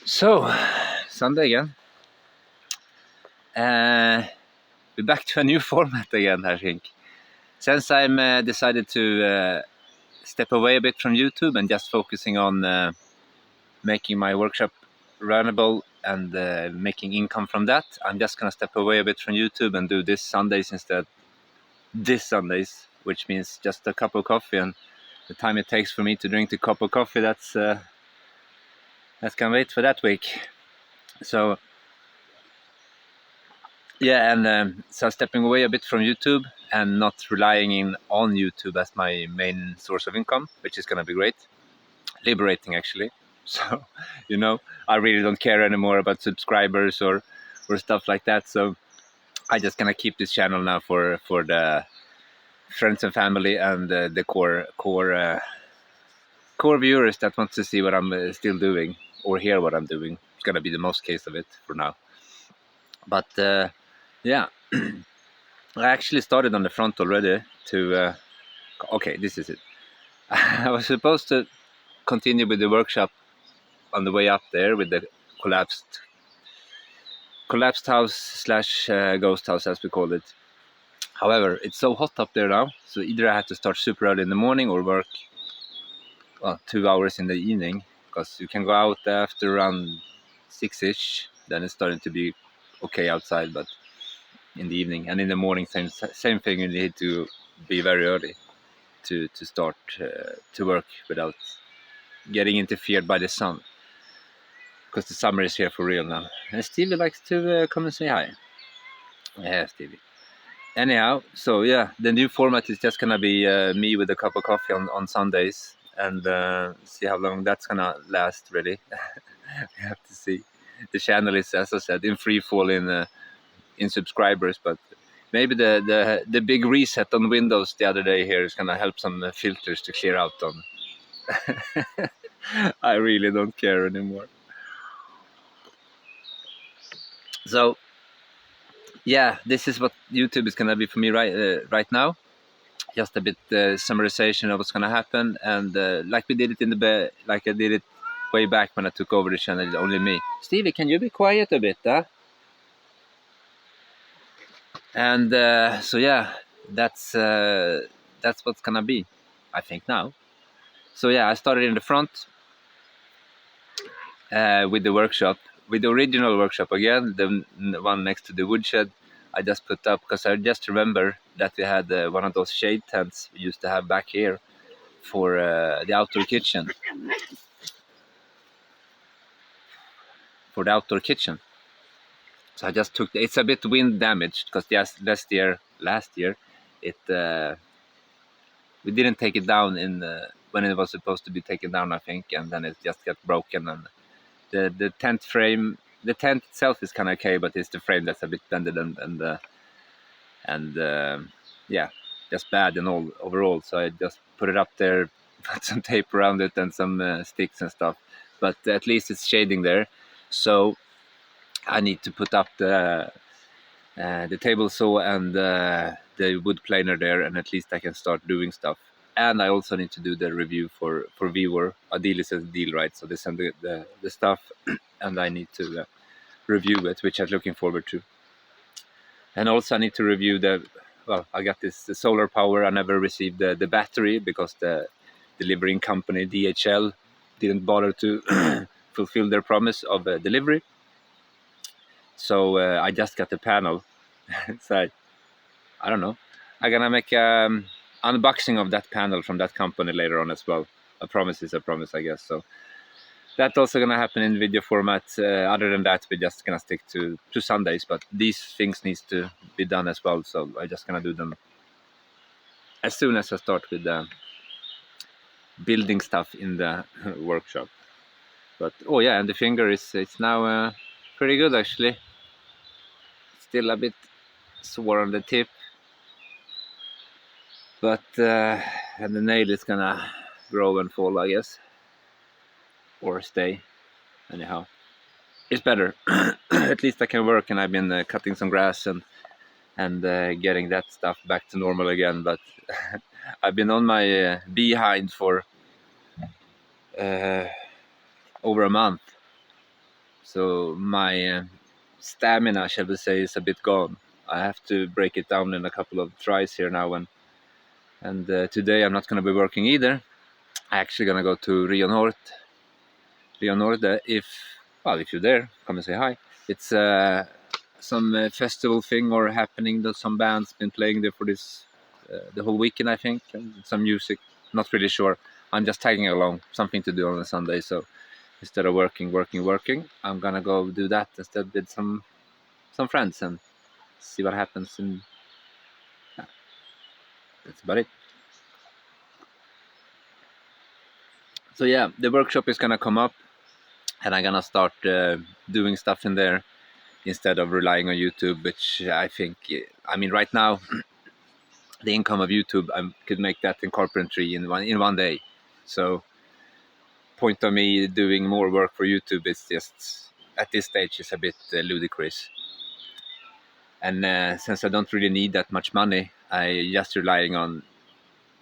So, Sunday again. We're back to a new format again, I think. Since I'm decided to step away a bit from YouTube and just focusing on making my workshop runnable and making income from that, I'm just gonna step away a bit from YouTube and do this Sundays instead. This Sundays, which means just a cup of coffee, and the time it takes for me to drink the cup of coffee, that's gonna wait for that week. So yeah, and so stepping away a bit from YouTube and not relying on YouTube as my main source of income, which is gonna be great, liberating actually. So, I really don't care anymore about subscribers or stuff like that. So I just gonna keep this channel now for the friends and family and the core viewers that want to see what I'm still doing or hear what I'm doing. It's gonna be the most case of it for now. But yeah. I actually started on the front already to, okay, this is it. I was supposed to continue with the workshop on the way up there with the collapsed house slash ghost house, as we call it. However, it's so hot up there now, so either I have to start super early in the morning or work 2 hours in the evening, because you can go out after around 6ish, then it's starting to be okay outside, but in the evening and in the morning, same thing, you need to be very early to start to work without getting interfered by the sun, because the summer is here for real now. And Stevie likes to come and say hi. Yeah, Stevie. Anyhow, so yeah, the new format is just gonna be me with a cup of coffee on Sundays, and see how long that's gonna last, really. We have to see. The channel is, as I said, in free fall in subscribers, but maybe the big reset on Windows the other day here is gonna help some filters to clear out on. I really don't care anymore. So yeah, this is what YouTube is gonna be for me right now. Just a bit summarization of what's gonna happen, and like we did it like I did it way back when I took over the channel, only me. Stevie, can you be quiet a bit, huh? And so yeah, that's what's gonna be, I think, now. So yeah, I started in the front with the workshop, with the original workshop again, the one next to the woodshed. I just put up because I just remember that we had one of those shade tents we used to have back here for the outdoor kitchen. So I just took it's a bit wind damaged because last year it we didn't take it down in when it was supposed to be taken down, I think, and then it just got broken. And the tent frame, the tent itself is kind of okay, but it's the frame that's a bit bended and yeah, just bad and all overall. So I just put it up there, put some tape around it and some sticks and stuff. But at least it's shading there. So I need to put up the table saw and the wood planer there, and at least I can start doing stuff. And I also need to do the review for viewer. A deal is a deal, right? So they send the stuff, and I need to review it, which I'm looking forward to. And also I need to review I got the solar power. I never received the battery because the delivering company DHL didn't bother to fulfill their promise of delivery. So I just got the panel. So I don't know. I'm gonna make unboxing of that panel from that company later on as well. A promise is a promise, I guess. So that's also gonna happen in video format. Other than that, we're just gonna stick to Sundays. But these things needs to be done as well. So I'm just gonna do them as soon as I start with building stuff in the workshop. But oh yeah, and the finger it's now pretty good actually. Still a bit sore on the tip, but and the nail is gonna grow and fall, I guess, or stay. Anyhow, it's better. At least I can work, and I've been cutting some grass and getting that stuff back to normal again. But I've been on my behind for over a month, so my stamina, shall we say, is a bit gone. I have to break it down in a couple of tries here now, and today I'm not going to be working either. I'm actually going to go to Rio Norte. If you're there, come and say hi. It's some festival thing or happening that some bands been playing there for this the whole weekend, I think, and some music. Not really sure. I'm just tagging along, something to do on a Sunday. So instead of working, I'm gonna go do that instead with some friends and see what happens. And yeah, that's about it. So yeah, the workshop is gonna come up, and I'm gonna start doing stuff in there instead of relying on YouTube, which I think, I mean, right now, the income of YouTube, I could make that in carpentry in one day. So, point of me doing more work for YouTube is just at this stage is a bit ludicrous. And since I don't really need that much money, I just relying on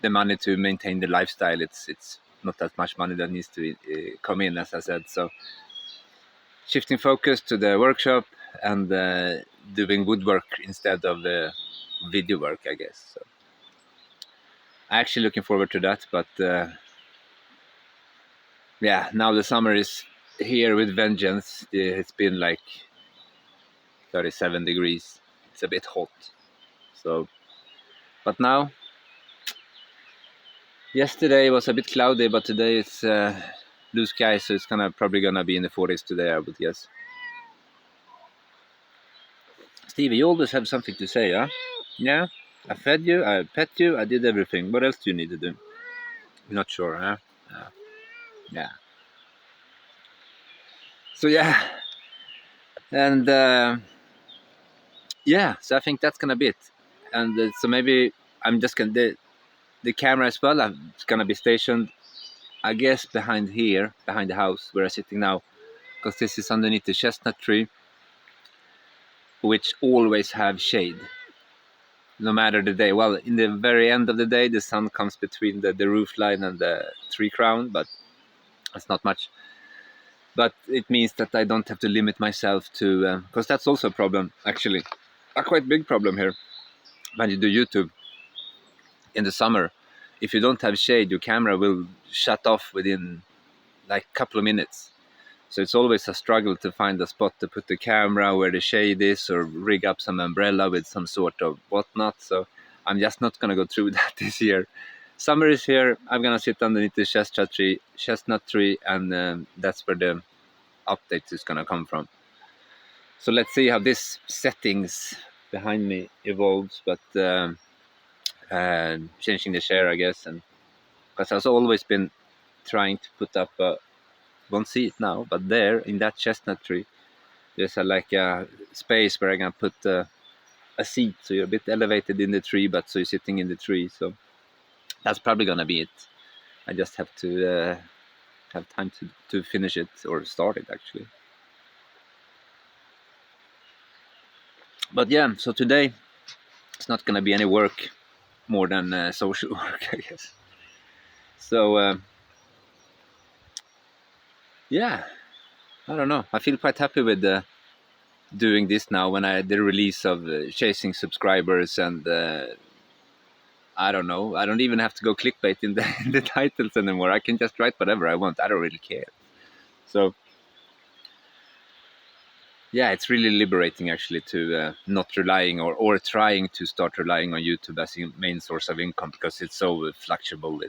the money to maintain the lifestyle. It's not that much money that needs to come in, as I said. So, shifting focus to the workshop and doing woodwork instead of the video work, I guess. So, I'm actually looking forward to that, but yeah, now the summer is here with vengeance. It's been like 37 degrees. It's a bit hot. So, but now, yesterday was a bit cloudy, but today it's blue sky, so it's probably gonna be in the 40s today, I would guess. Stevie, you always have something to say, huh? Yeah, I fed you, I pet you, I did everything. What else do you need to do? You're not sure, huh? Yeah. So yeah, and yeah, so I think that's gonna be it. And so maybe I'm just gonna the camera as well. It's gonna be stationed, I guess, behind the house where I'm sitting now, because this is underneath the chestnut tree, which always have shade, no matter the day. Well, in the very end of the day, the sun comes between the roof line and the tree crown, but that's not much. But it means that I don't have to limit myself to, because that's also a problem, actually, a quite big problem here when you do YouTube in the summer. If you don't have shade, your camera will shut off within like a couple of minutes. So it's always a struggle to find a spot to put the camera where the shade is, or rig up some umbrella with some sort of whatnot. So I'm just not going to go through that this year. Summer is here. I'm going to sit underneath the chestnut tree, and that's where the update is going to come from. So let's see how this settings behind me evolves. But changing the chair, I guess, and because I've always been trying to put up won't see it now, but there in that chestnut tree, there's like a space where I can put a seat, so you're a bit elevated in the tree, but so you're sitting in the tree. So that's probably gonna be it. I just have to have time to finish it or start it, actually. But yeah, so today it's not gonna be any work more than social work, I guess. So yeah, I don't know. I feel quite happy with doing this now when the release of chasing subscribers, and I don't know, I don't even have to go clickbait in the in the titles anymore. I can just write whatever I want. I don't really care. So yeah, it's really liberating, actually, to not relying or trying to start relying on YouTube as a main source of income, because it's so fluctuable.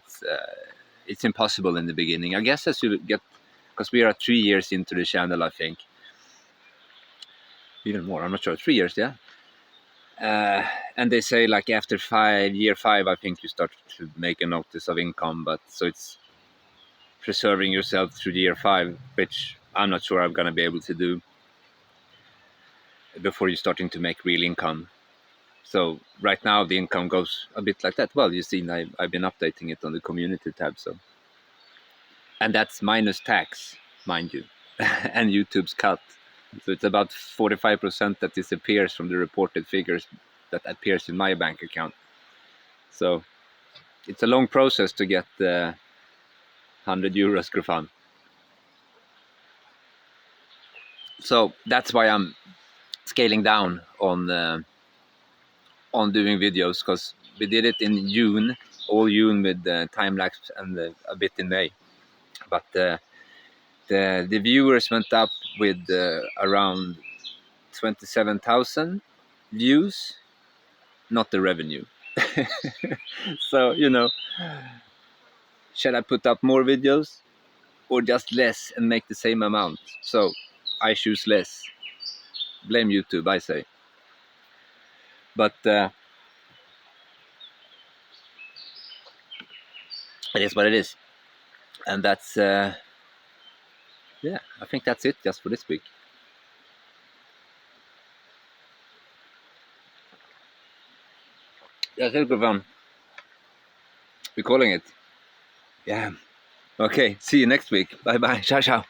It's impossible in the beginning, I guess, as you get, because we are 3 years into the channel, I think. Even more, I'm not sure. 3 years, yeah. And they say, like, after year five, I think you start to make a notice of income. But so it's preserving yourself through year five, which I'm not sure I'm gonna be able to do before you're starting to make real income. So right now the income goes a bit like that. Well, you see, I've been updating it on the community tab. So, and that's minus tax, mind you, and YouTube's cut. So it's about 45% that disappears from the reported figures that appears in my bank account. So it's a long process to get 100 euros, Grafan. So that's why I'm scaling down on doing videos, because we did it in June, all June with time lapse and a bit in May, but the viewers went up with around 27,000 views, not the revenue. So, you know, shall I put up more videos or just less and make the same amount? So I choose less. Blame YouTube, I say. But it is what it is. And that's, yeah, I think that's it just for this week. Yeah, it's good fun. We're calling it. Yeah. Okay, see you next week. Bye bye. Ciao, ciao.